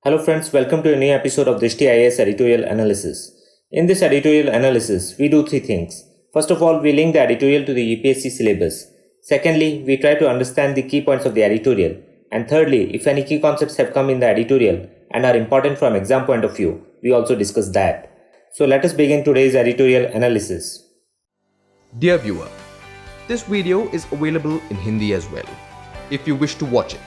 Hello friends, welcome to a new episode of Drishti IAS Editorial Analysis. In this editorial analysis, we do three things. First of all, we link the editorial to the UPSC syllabus. Secondly, we try to understand the key points of the editorial. And thirdly, if any key concepts have come in the editorial and are important from exam point of view, we also discuss that. So let us begin today's editorial analysis. Dear viewer, this video is available in Hindi as well. If you wish to watch it,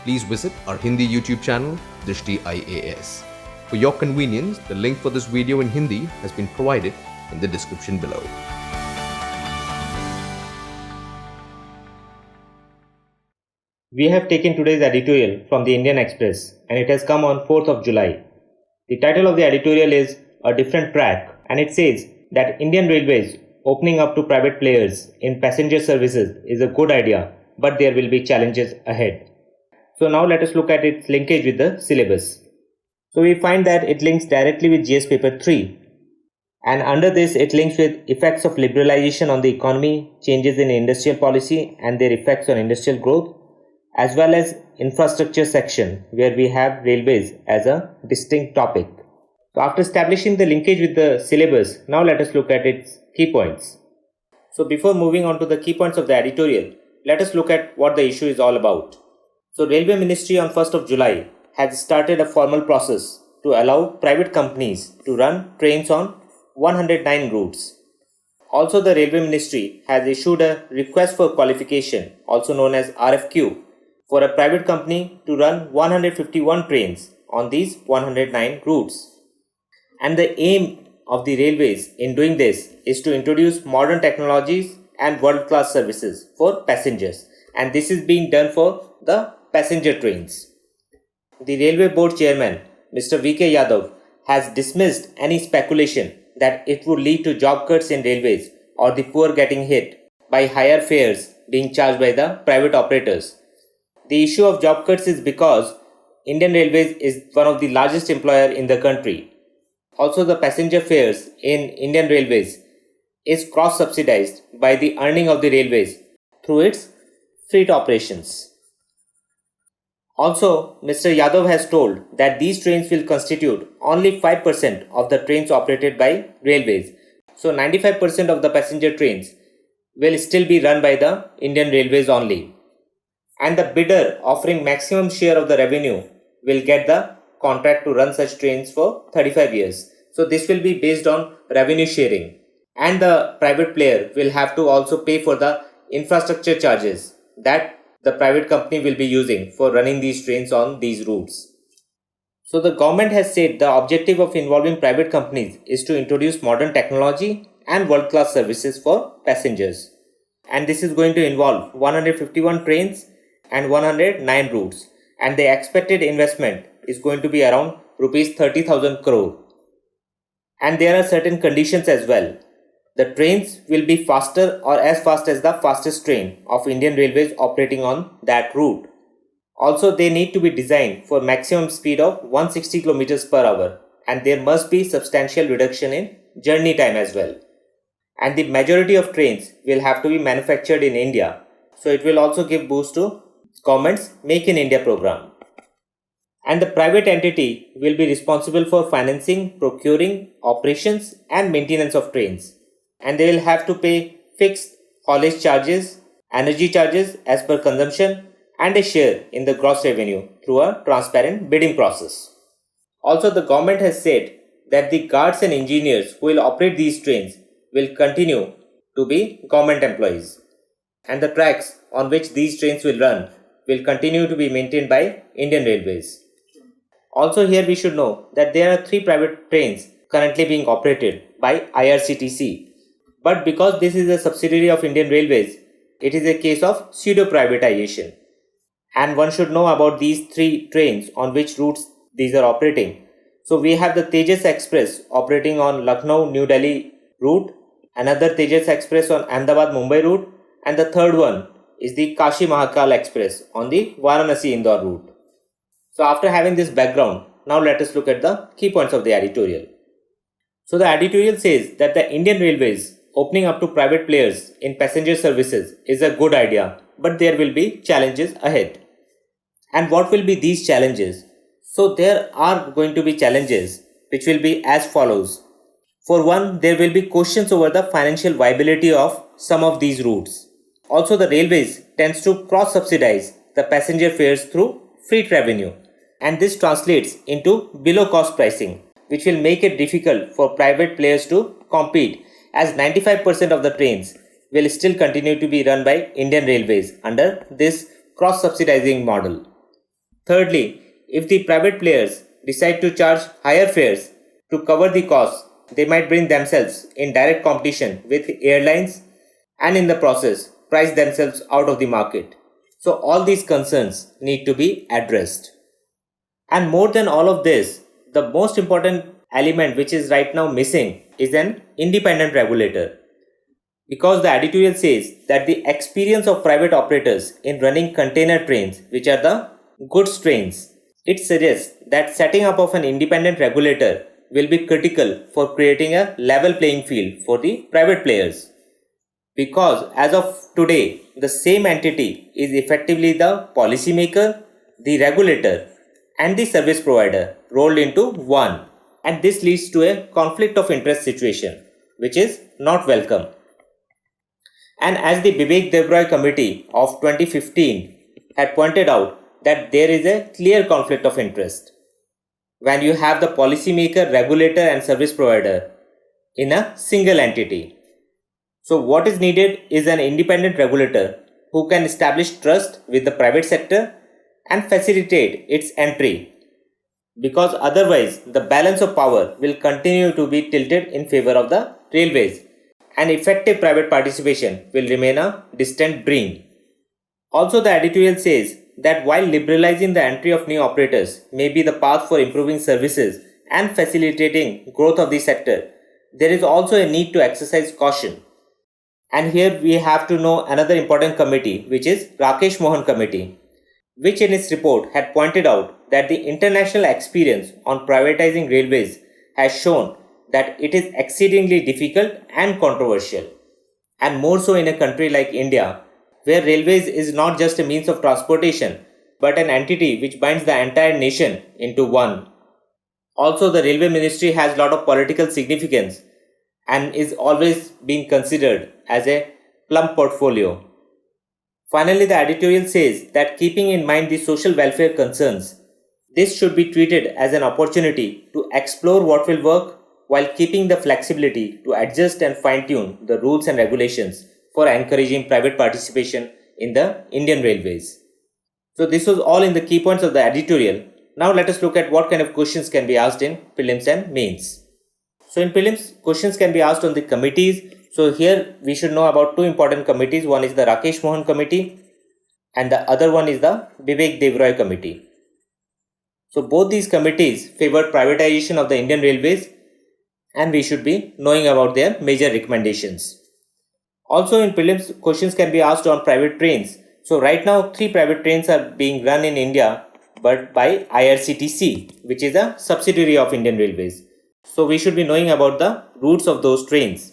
please visit our Hindi YouTube channel, Drishti IAS. For your convenience, the link for this video in Hindi has been provided in the description below. We have taken today's editorial from the Indian Express and it has come on 4th of July. The title of the editorial is A Different Track and it says that Indian Railways opening up to private players in passenger services is a good idea, but there will be challenges ahead. So now let us look at its linkage with the syllabus. So we find that it links directly with GS paper 3 and under this it links with effects of liberalization on the economy, changes in industrial policy and their effects on industrial growth, as well as infrastructure section where we have railways as a distinct topic. So after establishing the linkage with the syllabus, now let us look at its key points. So before moving on to the key points of the editorial, let us look at what the issue is all about. So Railway Ministry on 1st of July has started a formal process to allow private companies to run trains on 109 routes. Also the Railway Ministry has issued a request for qualification, also known as RFQ, for a private company to run 151 trains on these 109 routes. And the aim of the railways in doing this is to introduce modern technologies and world-class services for passengers, and this is being done for the passenger trains. The Railway Board Chairman, Mr. V.K. Yadav, has dismissed any speculation that it would lead to job cuts in railways or the poor getting hit by higher fares being charged by the private operators. The issue of job cuts is because Indian Railways is one of the largest employer in the country. Also, the passenger fares in Indian Railways is cross-subsidized by the earning of the railways through its freight operations. Also, Mr. Yadav has told that these trains will constitute only 5% of the trains operated by railways. So 95% of the passenger trains will still be run by the Indian Railways only. And the bidder offering maximum share of the revenue will get the contract to run such trains for 35 years. So this will be based on revenue sharing. And the private player will have to also pay for the infrastructure charges that the private company will be using for running these trains on these routes. So the government has said the objective of involving private companies is to introduce modern technology and world-class services for passengers. And this is going to involve 151 trains and 109 routes. And the expected investment is going to be around rupees 30,000 crore. And there are certain conditions as well. The trains will be faster or as fast as the fastest train of Indian Railways operating on that route. Also, they need to be designed for maximum speed of 160 km per hour and there must be substantial reduction in journey time as well. And the majority of trains will have to be manufactured in India. So it will also give boost to government's Make in India program. And the private entity will be responsible for financing, procuring, operations and maintenance of trains. And they will have to pay fixed haulage charges, energy charges as per consumption and a share in the gross revenue through a transparent bidding process. Also, the government has said that the guards and engineers who will operate these trains will continue to be government employees. And the tracks on which these trains will run will continue to be maintained by Indian Railways. Also, here we should know that there are 3 private trains currently being operated by IRCTC. But because this is a subsidiary of Indian Railways, it is a case of pseudo-privatization. And one should know about these 3 trains on which routes these are operating. So we have the Tejas Express operating on Lucknow-New Delhi route, another Tejas Express on Ahmedabad-Mumbai route, and the third one is the Kashi-Mahakal Express on the Varanasi-Indore route. So after having this background, now let us look at the key points of the editorial. So the editorial says that the Indian Railways opening up to private players in passenger services is a good idea, but there will be challenges ahead. And what will be these challenges? So there are going to be challenges which will be as follows. For one, there will be questions over the financial viability of some of these routes. Also, the railways tends to cross-subsidize the passenger fares through freight revenue, and this translates into below cost pricing, which will make it difficult for private players to compete, as 95% of the trains will still continue to be run by Indian Railways under this cross-subsidizing model. Thirdly, if the private players decide to charge higher fares to cover the costs, they might bring themselves in direct competition with airlines and in the process price themselves out of the market. So all these concerns need to be addressed. And more than all of this, the most important element which is right now missing is an independent regulator. Because the editorial says that the experience of private operators in running container trains, which are the goods trains, it suggests that setting up of an independent regulator will be critical for creating a level playing field for the private players. Because as of today, the same entity is effectively the policymaker, the regulator, and the service provider rolled into one, and this leads to a conflict of interest situation, which is not welcome. And as the Bibek Debroy Committee of 2015 had pointed out, that there is a clear conflict of interest when you have the policymaker, regulator, and service provider in a single entity. So what is needed is an independent regulator who can establish trust with the private sector and facilitate its entry, because otherwise the balance of power will continue to be tilted in favor of the railways and effective private participation will remain a distant dream. Also, the editorial says that while liberalizing the entry of new operators may be the path for improving services and facilitating growth of the sector, there is also a need to exercise caution. And here we have to know another important committee, which is Rakesh Mohan Committee, which in its report had pointed out that the international experience on privatizing railways has shown that it is exceedingly difficult and controversial, and more so in a country like India, where railways is not just a means of transportation but an entity which binds the entire nation into one. Also, the railway ministry has a lot of political significance and is always being considered as a plum portfolio. Finally, the editorial says that keeping in mind the social welfare concerns, this should be treated as an opportunity to explore what will work while keeping the flexibility to adjust and fine-tune the rules and regulations for encouraging private participation in the Indian Railways. So this was all in the key points of the editorial. Now let us look at what kind of questions can be asked in prelims and mains. So in prelims, questions can be asked on the committees. So here we should know about two important committees. One is the Rakesh Mohan Committee and the other one is the Bibek Debroy Committee. So both these committees favored privatization of the Indian Railways and we should be knowing about their major recommendations. Also in prelims, questions can be asked on private trains. So right now 3 private trains are being run in India but by IRCTC, which is a subsidiary of Indian Railways. So we should be knowing about the routes of those trains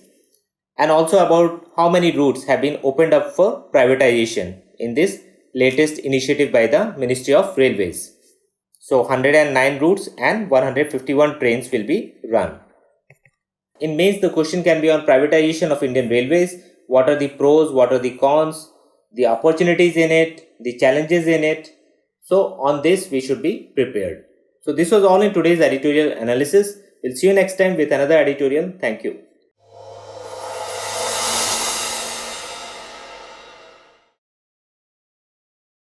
and also about how many routes have been opened up for privatization in this latest initiative by the Ministry of Railways. So 109 routes and 151 trains will be run. In mains, the question can be on privatization of Indian Railways. What are the pros, what are the cons, the opportunities in it, the challenges in it. So on this we should be prepared. So this was all in today's editorial analysis. We'll see you next time with another editorial. Thank you.